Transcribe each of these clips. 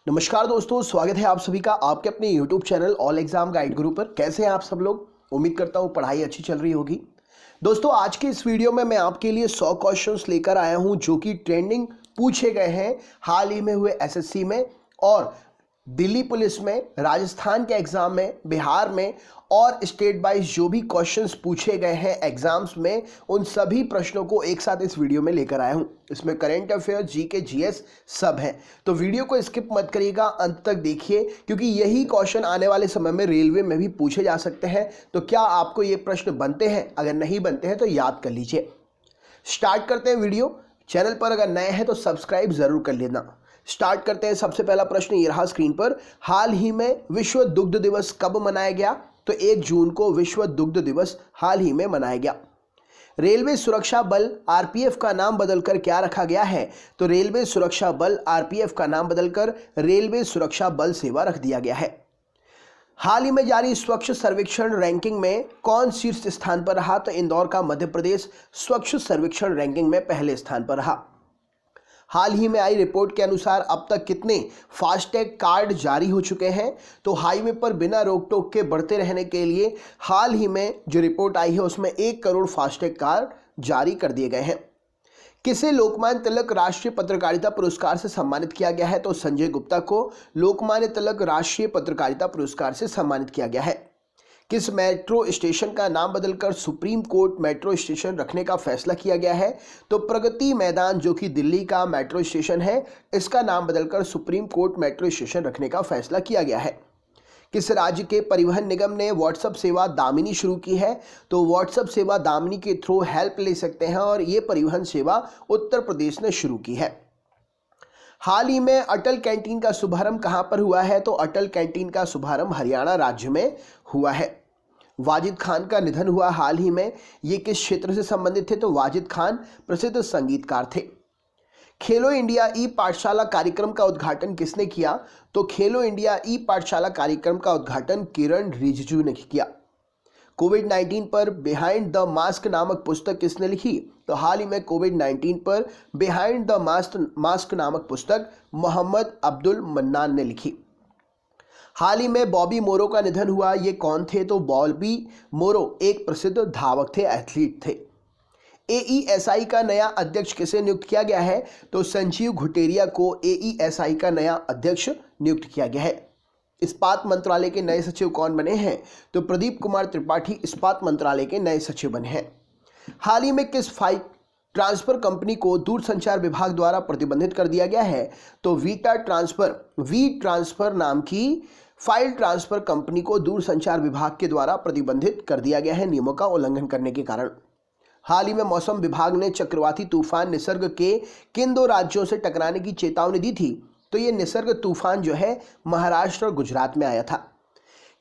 नमस्कार दोस्तों, स्वागत है आप सभी का आपके अपने YouTube channel all exam guide गुरु पर। कैसे हैं आप सब लोग? उम्मीद करता हूँ पढ़ाई अच्छी चल रही होगी। दोस्तों, आज के इस वीडियो में मैं आपके लिए 100 क्वेश्चंस लेकर आया हूं जो कि ट्रेंडिंग पूछे गए हैं हाल ही में हुए एसएससी में और दिल्ली पुलिस में, राजस्थान के एग्जाम में, बिहार में और स्टेट वाइज जो भी क्वेश्चंस पूछे गए हैं एग्जाम्स में, उन सभी प्रश्नों को एक साथ इस वीडियो में लेकर आया हूं। इसमें करंट अफेयर, जीके, जीएस सब है, तो वीडियो को स्किप मत करिएगा, अंत तक देखिए क्योंकि यही क्वेश्चन आने वाले समय में रेलवे में भी पूछे जा सकते हैं। तो क्या आपको ये प्रश्न बनते हैं? अगर नहीं बनते हैं तो याद कर लीजिए। स्टार्ट करते हैं वीडियो। चैनल पर अगर नए हैं तो सब्सक्राइब जरूर कर लेना। स्टार्ट करते हैं। सबसे पहला प्रश्न ये रहा स्क्रीन पर। हाल ही में विश्व दुग्ध दिवस कब मनाया गया? तो 1 जून को विश्व दुग्ध दिवस हाल ही में मनाया गया। रेलवे सुरक्षा बल आरपीएफ का नाम बदलकर क्या रखा गया है? तो रेलवे सुरक्षा बल आरपीएफ का नाम बदलकर रेलवे सुरक्षा बल सेवा रख दिया गया है। हाल ही में जारी स्वच्छ सर्वेक्षण रैंकिंग में कौन शीर्ष स्थान पर रहा? तो इंदौर का मध्य प्रदेश स्वच्छ सर्वेक्षण रैंकिंग में पहले स्थान पर रहा। हाल ही में आई रिपोर्ट के अनुसार अब तक कितने फास्टैग कार्ड जारी हो चुके हैं? तो हाईवे पर बिना रोक टोक के बढ़ते रहने के लिए हाल ही में जो रिपोर्ट आई है उसमें 1 करोड़ फास्टैग कार्ड जारी कर दिए गए हैं। किसे लोकमान्य तिलक राष्ट्रीय पत्रकारिता पुरस्कार से सम्मानित किया गया है? तो संजय गुप्ता को लोकमान्य तिलक राष्ट्रीय पत्रकारिता पुरस्कार से सम्मानित किया गया है। किस मेट्रो स्टेशन का नाम बदलकर सुप्रीम कोर्ट मेट्रो स्टेशन रखने का फैसला किया गया है? तो प्रगति मैदान जो कि दिल्ली का मेट्रो स्टेशन है, इसका नाम बदलकर सुप्रीम कोर्ट मेट्रो स्टेशन रखने का फैसला किया गया है। किस राज्य के परिवहन निगम ने व्हाट्सएप सेवा दामिनी शुरू की है? तो व्हाट्सएप सेवा दामिनी के थ्रू हेल्प ले सकते हैं और ये परिवहन सेवा उत्तर प्रदेश ने शुरू की है। हाल ही में अटल कैंटीन का शुभारंभ कहां पर हुआ है? तो अटल कैंटीन का शुभारंभ हरियाणा राज्य में हुआ है। वाजिद खान का निधन हुआ हाल ही में। ये किस क्षेत्र से संबंधित थे? तो वाजिद खान प्रसिद्ध संगीतकार थे। खेलो इंडिया ई पाठशाला कार्यक्रम का उद्घाटन किसने किया? तो खेलो इंडिया ई पाठशाला कार्यक्रम का उद्घाटन किरण रिजिजू ने किया। कोविड-19 पर बिहाइंड द मास्क नामक पुस्तक किसने लिखी? तो हाल ही में कोविड-19 पर बिहाइंड द मास्क नामक पुस्तक मोहम्मद अब्दुल मन्नान ने लिखी। हाल ही में बॉबी मोरो का निधन हुआ। ये कौन थे? तो बॉबी मोरो एक प्रसिद्ध धावक थे, एथलीट थे। एईएसआई का नया अध्यक्ष किसे नियुक्त किया गया है? तो संजीव घुटेरिया को एईएसआई का नया अध्यक्ष नियुक्त किया गया है। इस्पात मंत्रालय के नए सचिव कौन बने हैं? तो प्रदीप कुमार त्रिपाठी इस्पात मंत्रालय के नए सचिव बने हैं। हाल ही में किस फाइल ट्रांसफर कंपनी को दूरसंचार विभाग द्वारा प्रतिबंधित कर दिया गया है? तो वी ट्रांसफर नाम की फाइल ट्रांसफर कंपनी को दूरसंचार विभाग के द्वारा प्रतिबंधित कर दिया गया है नियमों का उल्लंघन करने के कारण। हाल ही में मौसम विभाग ने चक्रवाती तूफान निसर्ग के किन 2 राज्यों से टकराने की चेतावनी दी थी? तो ये निसर्ग तूफान जो है महाराष्ट्र और गुजरात में आया था।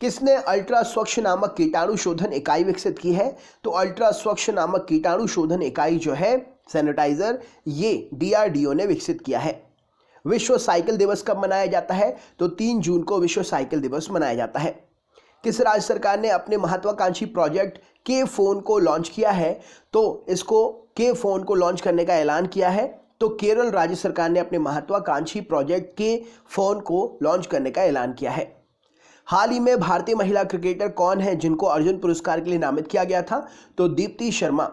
किसने अल्ट्रा स्वच्छ नामक कीटाणु शोधन इकाई विकसित की है? तो अल्ट्रा स्वच्छ नामक कीटाणु शोधन इकाई जो है सैनिटाइजर, ये डीआरडीओ ने विकसित किया है। विश्व साइकिल दिवस कब मनाया जाता है? तो 3 जून को विश्व साइकिल दिवस मनाया जाता है। किस राज्य सरकार ने अपने महत्वाकांक्षी प्रोजेक्ट के फोन को लॉन्च किया है? तो इसको के फोन को लॉन्च करने का ऐलान किया है। तो केरल राज्य सरकार ने अपने महत्वाकांक्षी प्रोजेक्ट के फोन को लॉन्च करने का ऐलान किया है। हाल ही में भारतीय महिला क्रिकेटर कौन है जिनको अर्जुन पुरस्कार के लिए नामित किया गया था? तो दीप्ति शर्मा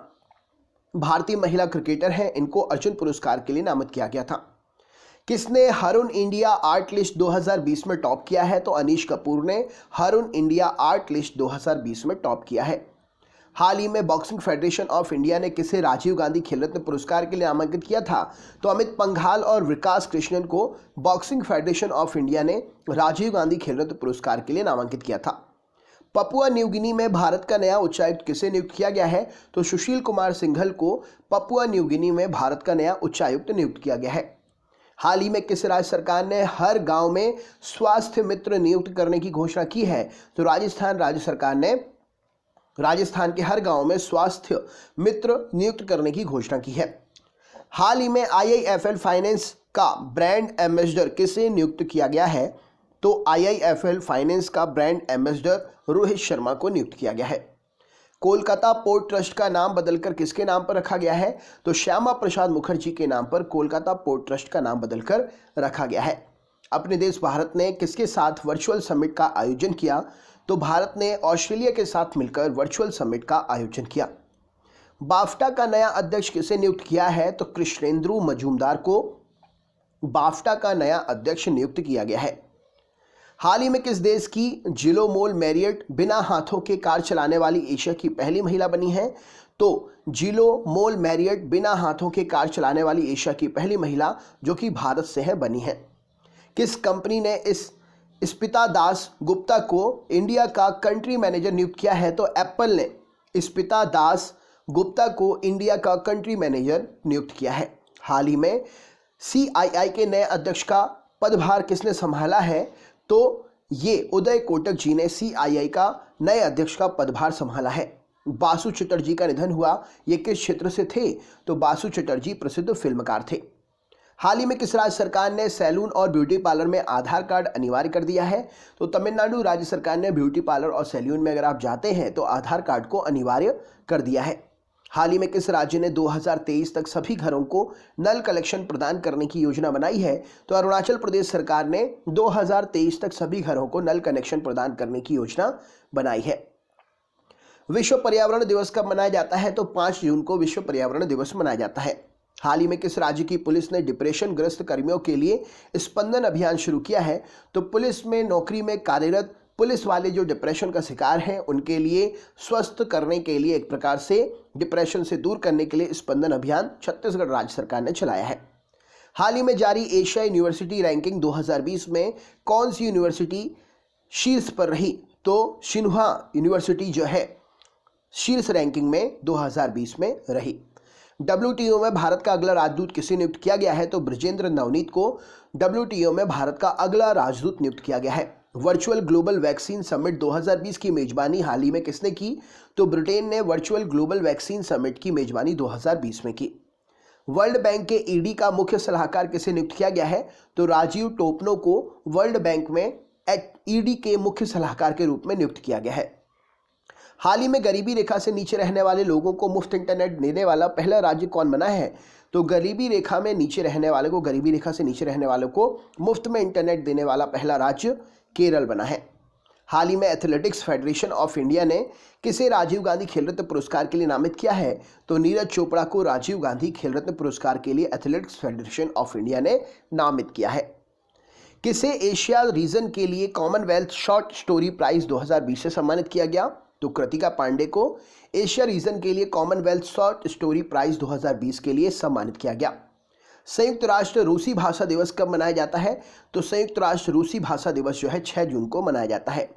भारतीय महिला क्रिकेटर हैं, इनको अर्जुन पुरस्कार के लिए नामित किया गया था। किसने हरुण इंडिया आर्ट लिस्ट 2020 में टॉप किया है? तो अनीश कपूर ने हरुण इंडिया आर्ट लिस्ट 2020 में टॉप किया है। हाल ही में बॉक्सिंग फेडरेशन ऑफ इंडिया ने किसे राजीव गांधी खेल रत्न पुरस्कार के लिए नामांकित किया था? तो अमित पंघाल और विकास कृष्णन को बॉक्सिंग फेडरेशन ऑफ इंडिया ने राजीव गांधी खेल रत्न पुरस्कार के लिए नामांकित किया था। पपुआ न्यू गिनी में भारत का नया उच्चायुक्त किसे नियुक्त किया गया है? तो सुशील कुमार सिंघल को पपुआ न्यू गिनी में भारत का नया उच्चायुक्त नियुक्त किया गया है। हाल ही में किस राज्य सरकार ने हर गांव में स्वास्थ्य मित्र नियुक्त करने की घोषणा की है? तो राजस्थान राज्य सरकार ने राजस्थान के हर गांव में स्वास्थ्य मित्र नियुक्त करने की घोषणा की है। हाल ही में आईआईएफएल फाइनेंस का ब्रांड एम्बेसडर किसे नियुक्त किया गया है? तो आईआईएफएल फाइनेंस का ब्रांड एम्बेसडर रोहित शर्मा को नियुक्त किया गया है। कोलकाता पोर्ट ट्रस्ट का नाम बदलकर किसके नाम पर रखा गया है? तो श्यामा प्रसाद मुखर्जी के नाम पर कोलकाता पोर्ट ट्रस्ट का नाम बदलकर रखा गया है। अपने देश भारत ने किसके साथ वर्चुअल समिट का आयोजन किया? तो भारत ने ऑस्ट्रेलिया के साथ मिलकर वर्चुअल समिट का आयोजन किया। बाफ्टा का नया अध्यक्ष किसे नियुक्त किया है? तो कृष्णेंदु मजूमदार को बाफ्टा का नया अध्यक्ष नियुक्त किया गया है। हाल ही में किस देश की जिलोमोल मैरियट बिना हाथों के कार चलाने वाली एशिया की पहली महिला बनी है? तो जिलोमोल मैरियट बिना हाथों के कार चलाने वाली एशिया की पहली महिला जो कि भारत से है बनी है। किस कंपनी ने स्पिता दास गुप्ता को इंडिया का कंट्री मैनेजर नियुक्त किया है? तो एप्पल ने स्पिता दास गुप्ता को इंडिया का कंट्री मैनेजर नियुक्त किया है। हाल ही में CII के नए अध्यक्ष का पदभार किसने संभाला है? तो ये उदय कोटक जी ने CII का नए अध्यक्ष का पदभार संभाला है। बासु चटर्जी का निधन हुआ, ये किस क्षेत्र से थे? तो बासु चटर्जी प्रसिद्ध फिल्मकार थे। हाल ही में किस राज्य सरकार ने सैलून और ब्यूटी पार्लर में आधार कार्ड अनिवार्य कर दिया है? तो तमिलनाडु राज्य सरकार ने ब्यूटी पार्लर और सैलून में अगर आप जाते हैं तो आधार कार्ड को अनिवार्य कर दिया है। हाल ही में किस राज्य ने 2023 तक सभी घरों को नल कनेक्शन प्रदान करने की योजना बनाई है? तो अरुणाचल प्रदेश सरकार ने 2023 तक सभी घरों को नल कनेक्शन प्रदान करने की योजना बनाई है। विश्व पर्यावरण दिवस कब मनाया जाता है? तो 5 जून को विश्व पर्यावरण दिवस मनाया जाता है। हाल ही में किस राज्य की पुलिस ने डिप्रेशन ग्रस्त कर्मियों के लिए स्पंदन अभियान शुरू किया है? तो पुलिस में नौकरी में कार्यरत पुलिस वाले जो डिप्रेशन का शिकार हैं उनके लिए स्वस्थ करने के लिए, एक प्रकार से डिप्रेशन से दूर करने के लिए स्पंदन अभियान छत्तीसगढ़ राज्य सरकार ने चलाया है। हाल ही में जारी एशिया यूनिवर्सिटी रैंकिंग 2020 में कौन सी यूनिवर्सिटी शीर्ष पर रही? तो सिन्हुआ यूनिवर्सिटी जो है शीर्ष रैंकिंग में 2020 में रही। WTO में भारत का अगला राजदूत किसे नियुक्त किया गया है? तो ब्रजेंद्र नवनीत को WTO में भारत का अगला राजदूत नियुक्त किया गया है। वर्चुअल ग्लोबल वैक्सीन समिट 2020 की मेजबानी हाल ही में किसने की? तो ब्रिटेन ने वर्चुअल ग्लोबल वैक्सीन समिट की मेजबानी 2020 में की। वर्ल्ड बैंक के ED का मुख्य सलाहकार किसे नियुक्त किया गया है? तो राजीव टोपनो को वर्ल्ड बैंक में ED के मुख्य सलाहकार के रूप में नियुक्त किया गया है। हाल ही में गरीबी रेखा से नीचे रहने वाले लोगों को मुफ्त इंटरनेट देने वाला पहला राज्य कौन बना है? तो गरीबी रेखा में नीचे रहने वाले को, गरीबी रेखा से नीचे रहने वालों को मुफ्त में इंटरनेट देने वाला पहला राज्य केरल बना है। हाल ही में एथलेटिक्स फेडरेशन ऑफ इंडिया ने किसे राजीव गांधी खेल रत्न पुरस्कार के लिए नामित किया है? तो नीरज चोपड़ा को राजीव गांधी खेल रत्न पुरस्कार के लिए एथलेटिक्स फेडरेशन ऑफ इंडिया ने नामित किया है। किसे एशिया रीजन के लिए कॉमनवेल्थ शॉर्ट स्टोरी प्राइज 2020 से सम्मानित किया गया? तो कृतिका पांडे को एशिया रीजन के लिए कॉमनवेल्थ शॉर्ट स्टोरी प्राइज 2020 के लिए सम्मानित किया गया। संयुक्त राष्ट्र रूसी भाषा दिवस कब मनाया जाता है? तो संयुक्त राष्ट्र रूसी भाषा दिवस जो है 6 जून को मनाया जाता है।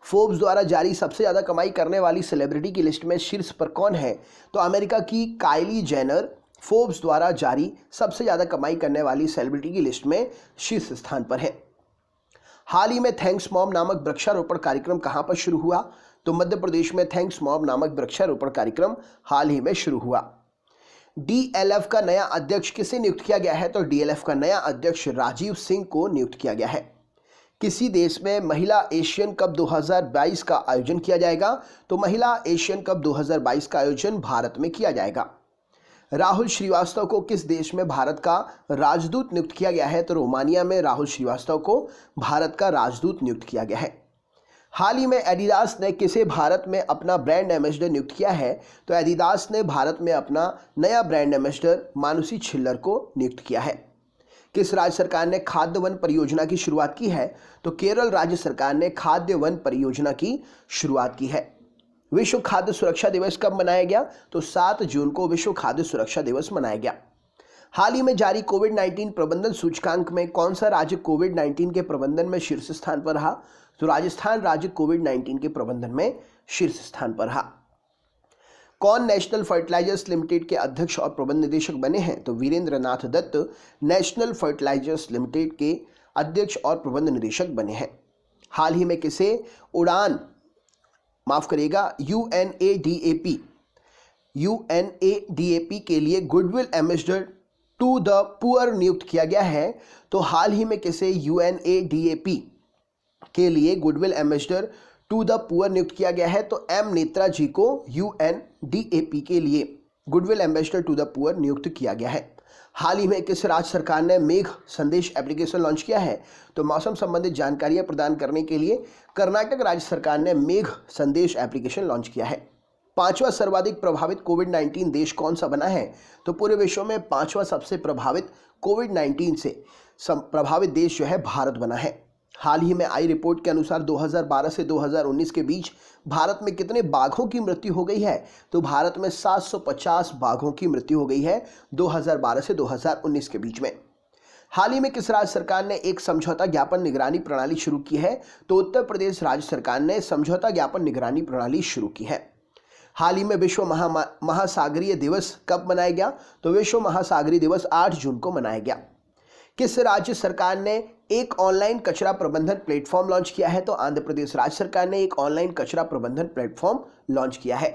फोर्ब्स द्वारा जारी सबसे ज़्यादा कमाई करने वाली सेलिब्रिटी की लिस्ट में शीर्ष पर कौन है? तो अमेरिका की काइली जेनर फोर्ब्स द्वारा जारी सबसे ज़्यादा कमाई करने वाली सेलिब्रिटी की लिस्ट में शीर्ष स्थान पर है। हाल ही में थैंक्स मॉम नामक वृक्षारोपण कार्यक्रम कहाँ पर शुरू हुआ? तो मध्य प्रदेश में थैंक्स मॉम नामक वृक्षारोपण कार्यक्रम हाल ही में शुरू हुआ। DLF का नया अध्यक्ष किसे नियुक्त किया गया है? तो DLF का नया अध्यक्ष राजीव सिंह को नियुक्त किया गया है। किसी देश में महिला एशियन कप 2022 का आयोजन किया जाएगा? तो महिला एशियन कप 2022 का आयोजन भारत में किया जाएगा। राहुल श्रीवास्तव को किस देश में भारत का राजदूत नियुक्त किया गया है? तो रोमानिया में राहुल श्रीवास्तव को भारत का राजदूत नियुक्त किया गया है। हाल ही में एडिडास ने किसे भारत में अपना ब्रांड एम्बेसडर नियुक्त किया है? तो एडिडास ने भारत में अपना नया ब्रांड एम्बेसडर मानुषी छिल्लर को नियुक्त किया है। किस राज्य सरकार ने खाद्य वन परियोजना की शुरुआत की है? तो केरल राज्य सरकार ने खाद्य वन परियोजना की शुरुआत की है। विश्व खाद्य सुरक्षा दिवस कब मनाया गया? तो 7 जून को विश्व खाद्य सुरक्षा दिवस मनाया गया। हाल ही में जारी कोविड-19 प्रबंधन सूचकांक में कौन सा राज्य कोविड-19 के प्रबंधन में शीर्ष स्थान पर रहा? तो राजस्थान राज्य कोविड-19 के प्रबंधन में शीर्ष स्थान पर रहा। कौन नेशनल फर्टिलाइजर्स लिमिटेड के अध्यक्ष और प्रबंध निदेशक बने हैं? तो वीरेंद्र नाथ दत्त नेशनल फर्टिलाइजर्स लिमिटेड के अध्यक्ष और प्रबंध निदेशक बने हैं। हाल ही में किसे UNADAP के लिए goodwill ambassador to the poor नियुक्त किया गया है? तो हाल ही में किसे UNADAP के लिए goodwill ambassador to the poor नियुक्त किया गया है? तो M नेत्रा जी को UNDAP के लिए goodwill ambassador to the poor नियुक्त किया गया है। हाल ही में किस राज्य सरकार ने मेघ संदेश एप्लीकेशन लॉन्च किया है? तो मौसम संबंधित जानकारियां प्रदान करने के लिए कर्नाटक राज्य सरकार ने मेघ संदेश एप्लीकेशन लॉन्च किया है। पांचवा सर्वाधिक प्रभावित कोविड-19 देश कौन सा बना है? तो पूरे विश्व में पांचवा सबसे प्रभावित कोविड-19 से प्रभावित देश जो है भारत बना है। हाल ही में आई रिपोर्ट के अनुसार 2012 से 2019 के बीच भारत में कितने बाघों की मृत्यु हो गई है? तो भारत में 750 बाघों की मृत्यु हो गई है 2012 से 2019 के बीच में। हाल ही में किस राज्य सरकार ने एक समझौता ज्ञापन निगरानी प्रणाली शुरू की है? तो उत्तर प्रदेश राज्य सरकार ने समझौता ज्ञापन निगरानी प्रणाली शुरू की है। हाल ही में विश्व महासागरीय दिवस कब मनाया गया? तो विश्व महासागरीय दिवस 8 जून को मनाया गया। किस राज्य सरकार ने एक ऑनलाइन कचरा प्रबंधन प्लेटफॉर्म लॉन्च किया है? तो आंध्र प्रदेश राज्य सरकार ने एक ऑनलाइन कचरा प्रबंधन प्लेटफॉर्म लॉन्च किया है।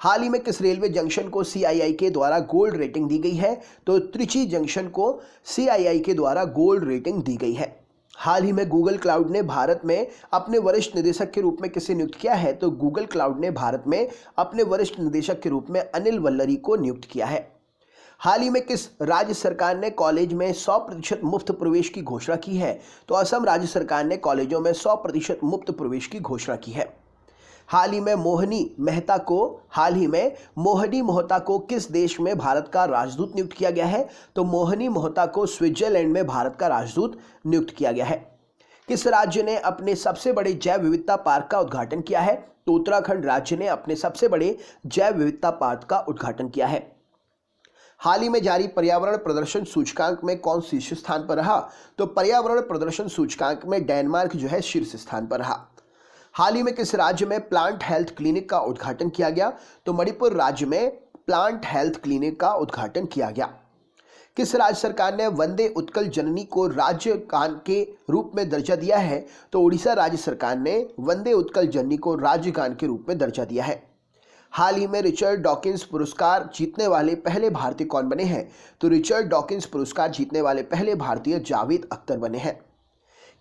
हाल ही में किस रेलवे जंक्शन को CII के द्वारा गोल्ड रेटिंग दी गई है? तो त्रिची जंक्शन को CII के द्वारा गोल्ड रेटिंग दी गई है। हाल ही में गूगल क्लाउड ने भारत में अपने वरिष्ठ निदेशक के रूप में किसे नियुक्त किया है? तो गूगल क्लाउड ने भारत में अपने वरिष्ठ निदेशक के रूप में अनिल वल्लरी को नियुक्त किया है। हाल ही में किस राज्य सरकार ने कॉलेज में 100% मुफ्त प्रवेश की घोषणा की है? तो असम राज्य सरकार ने कॉलेजों में 100% मुफ्त प्रवेश की घोषणा की है। हाल ही में मोहिनी मोहता को किस देश में भारत का राजदूत नियुक्त किया गया है? तो मोहिनी मोहता को स्विट्जरलैंड में भारत का राजदूत नियुक्त किया गया है। किस राज्य ने अपने सबसे बड़े जैव विविधता पार्क का उद्घाटन किया है? तो उत्तराखंड राज्य ने अपने सबसे बड़े जैव विविधता पार्क का उद्घाटन किया है। हाल ही में जारी पर्यावरण प्रदर्शन सूचकांक में कौन शीर्ष स्थान पर रहा? तो पर्यावरण प्रदर्शन सूचकांक में डेनमार्क जो है शीर्ष स्थान पर रहा। हाल ही में किस राज्य में प्लांट हेल्थ क्लिनिक का उद्घाटन किया गया? तो मणिपुर राज्य में प्लांट हेल्थ क्लिनिक का उद्घाटन किया गया। किस राज्य सरकार ने वंदे उत्कल जननी को राज्य गान के रूप में दर्जा दिया है? तो उड़ीसा राज्य सरकार ने वंदे उत्कल जननी को राज्य गान के रूप में दर्जा दिया है। हाल ही में रिचर्ड डॉकिंस पुरस्कार जीतने वाले पहले भारतीय कौन बने हैं? तो रिचर्ड डॉकिंस पुरस्कार जीतने वाले पहले भारतीय जावेद अख्तर बने हैं।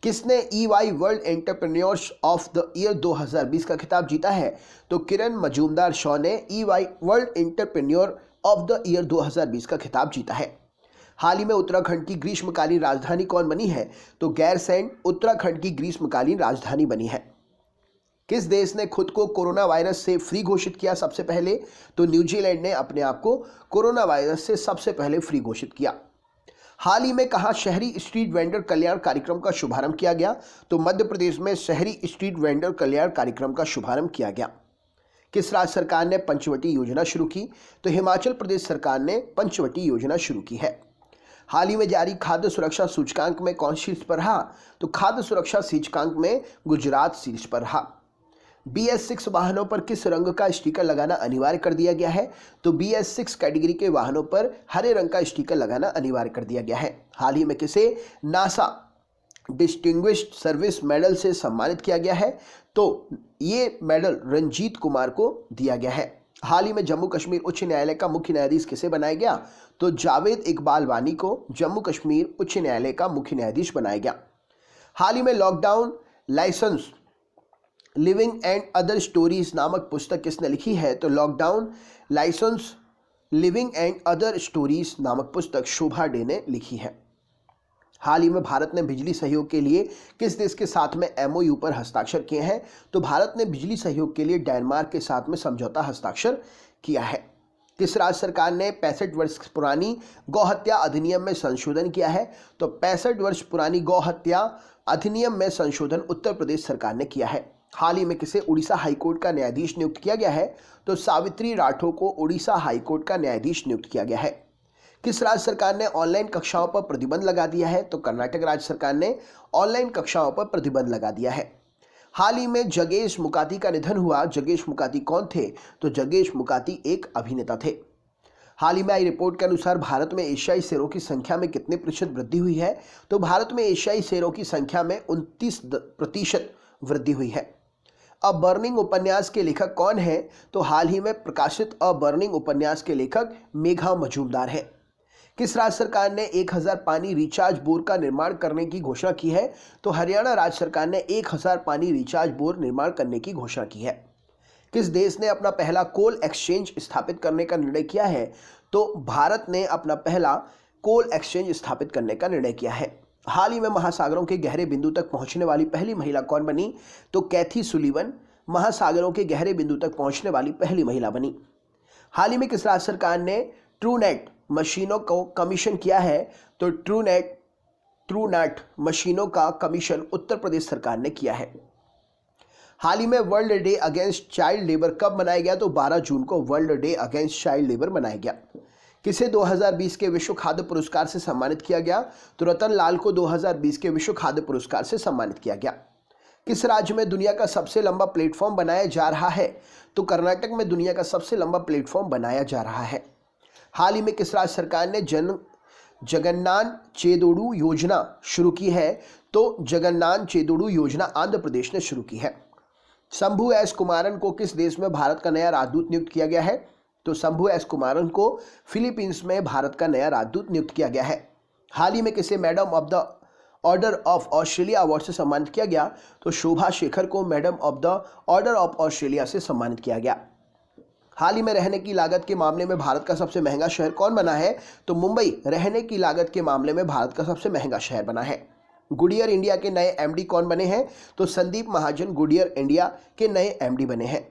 किसने EY world entrepreneurs of the year 2020 का खिताब जीता है? तो किरण मजूमदार शॉ ने EY world entrepreneur of the year 2020 का खिताब जीता है। हाल ही में उत्तराखंड की ग्रीष्मकालीन राजधानी कौन बनी है? तो गैरसैंण उत्तराखंड की ग्रीष्मकालीन राजधानी बनी है। किस देश ने खुद को कोरोना वायरस से फ्री घोषित किया सबसे पहले? तो न्यूजीलैंड ने अपने आप को कोरोना वायरस से सबसे पहले फ्री घोषित किया। हाल ही में कहाँ शहरी स्ट्रीट वेंडर कल्याण कार्यक्रम का शुभारंभ किया गया? तो मध्य प्रदेश में शहरी स्ट्रीट वेंडर कल्याण कार्यक्रम का शुभारंभ किया गया। किस राज्य सरकार ने पंचवटी योजना शुरू की? तो हिमाचल प्रदेश सरकार ने पंचवटी योजना शुरू की है। हाल ही में जारी खाद्य सुरक्षा सूचकांक में कौन शीर्ष पर रहा? तो खाद्य सुरक्षा सूचकांक में गुजरात शीर्ष पर रहा। BS6 वाहनों पर किस रंग का स्टिकर लगाना अनिवार्य कर दिया गया है? तो BS6 कैटेगरी के वाहनों पर हरे रंग का स्टिकर लगाना अनिवार्य कर दिया गया है। हाल ही में किसे नासा डिस्टिंग्विश्ड सर्विस मेडल से सम्मानित किया गया है? तो ये मेडल रंजीत कुमार को दिया गया है। हाल ही में जम्मू कश्मीर उच्च न्यायालय का मुख्य न्यायाधीश किसे बनाया गया? तो जावेद इकबाल वानी को जम्मू कश्मीर उच्च न्यायालय का मुख्य न्यायाधीश बनाया गया। हाल ही में lockdown licence living and other stories नामक पुस्तक किसने लिखी है? तो lockdown licence living and other stories नामक पुस्तक शोभा डे ने लिखी है। हाल ही में भारत ने बिजली सहयोग के लिए किस देश के साथ में MOU पर हस्ताक्षर किए हैं? तो भारत ने बिजली सहयोग के लिए डेनमार्क के साथ में समझौता हस्ताक्षर किया है। किस राज्य सरकार ने 65 वर्ष पुरानी गौ हत्या अधिनियम में संशोधन किया है? तो 65 वर्ष पुरानी गौ हत्या अधिनियम में संशोधन उत्तर प्रदेश सरकार ने किया है। हाल ही में किसे उड़ीसा हाईकोर्ट का न्यायाधीश नियुक्त किया गया है? तो सावित्री राठौर को उड़ीसा हाईकोर्ट का न्यायाधीश नियुक्त किया गया है। किस राज्य सरकार ने ऑनलाइन कक्षाओं पर प्रतिबंध लगा दिया है? तो कर्नाटक राज्य सरकार ने ऑनलाइन कक्षाओं पर प्रतिबंध लगा दिया है। हाल ही में जगेश मुकाती का निधन हुआ। जगेश मुकाती कौन थे? तो जगेश मुकाती एक अभिनेता थे। हाल ही में आई रिपोर्ट के अनुसार भारत में एशियाई शेरों की संख्या में कितने प्रतिशत वृद्धि हुई है? तो भारत में एशियाई शेरों की संख्या में 29% वृद्धि हुई है। अ बर्निंग उपन्यास के लेखक कौन है? तो हाल ही में प्रकाशित अ बर्निंग उपन्यास के लेखक मेघा मजूमदार है। किस राज्य सरकार ने 1000 पानी रिचार्ज बोर का निर्माण करने की घोषणा की है? तो हरियाणा राज्य सरकार ने 1000 पानी रिचार्ज बोर निर्माण करने की घोषणा की है। किस देश ने अपना पहला कोल एक्सचेंज स्थापित करने का निर्णय किया है? तो भारत ने अपना पहला कोल एक्सचेंज स्थापित करने का निर्णय किया है। हाल ही में महासागरों के गहरे बिंदु तक पहुंचने वाली पहली महिला कौन बनी? तो कैथी सुलीवन महासागरों के गहरे बिंदु तक पहुंचने वाली पहली महिला बनी। हाल ही में किस राज्य सरकार ने ट्रूनेट मशीनों को कमीशन किया है? तो ट्रूनेट मशीनों का कमीशन उत्तर प्रदेश सरकार ने किया है। हाल ही में world day against child labour कब मनाया गया? तो 12 जून को world day against child labour मनाया गया। किसे 2020 के विश्व खाद्य पुरस्कार से सम्मानित किया गया? तो रतन लाल को 2020 के विश्व खाद्य पुरस्कार से सम्मानित किया गया। किस राज्य में दुनिया का सबसे लंबा प्लेटफॉर्म बनाया जा रहा है? तो कर्नाटक में दुनिया का सबसे लंबा प्लेटफॉर्म बनाया जा रहा है। हाल ही में किस राज्य सरकार ने जगन्नाथ चेदोडू योजना शुरू की है? तो जगन्नाथ चेदोडू योजना आंध्र प्रदेश ने शुरू की है। शंभू एस कुमारन को किस देश में भारत का नया राजदूत नियुक्त किया गया है? तो शंभू एस कुमारन को फिलीपींस में भारत का नया राजदूत नियुक्त किया गया है। हाल ही में किसे madam of the order of Australia award से सम्मानित किया गया? तो शोभा शेखर को madam of the order of Australia से सम्मानित किया गया। हाल ही में रहने की लागत के मामले में भारत का सबसे महंगा शहर कौन बना है? तो मुंबई रहने की लागत के मामले में भारत का सबसे महंगा शहर बना है। गुडियर इंडिया के नए एमडी कौन बने हैं? तो संदीप महाजन गुडियर इंडिया के नए एमडी बने हैं।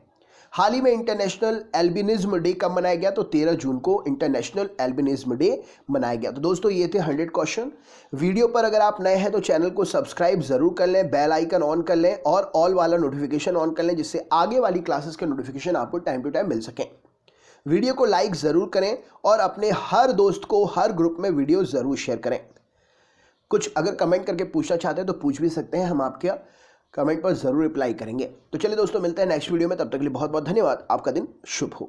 हाल ही में इंटरनेशनल एल्बिनिज्म डे कब मनाया गया? तो 13 जून को इंटरनेशनल एल्बिनिज्म डे मनाया गया। तो दोस्तों ये थे 100 क्वेश्चन। वीडियो पर अगर आप नए हैं तो चैनल को सब्सक्राइब जरूर कर लें, बेल आइकन ऑन कर लें और ऑल वाला नोटिफिकेशन ऑन कर लें, जिससे आगे वाली क्लासेस के नोटिफिकेशन आपको टाइम टू टाइम मिल सकें। वीडियो को लाइक ज़रूर करें और अपने हर दोस्त को हर ग्रुप में वीडियो ज़रूर शेयर करें। कुछ अगर कमेंट करके पूछना चाहते हैं तो पूछ भी सकते हैं, हम आपके कमेंट पर ज़रूर रिप्लाई करेंगे। तो चलिए दोस्तों, मिलते हैं नेक्स्ट वीडियो में। तब तक के लिए बहुत बहुत धन्यवाद। आपका दिन शुभ हो।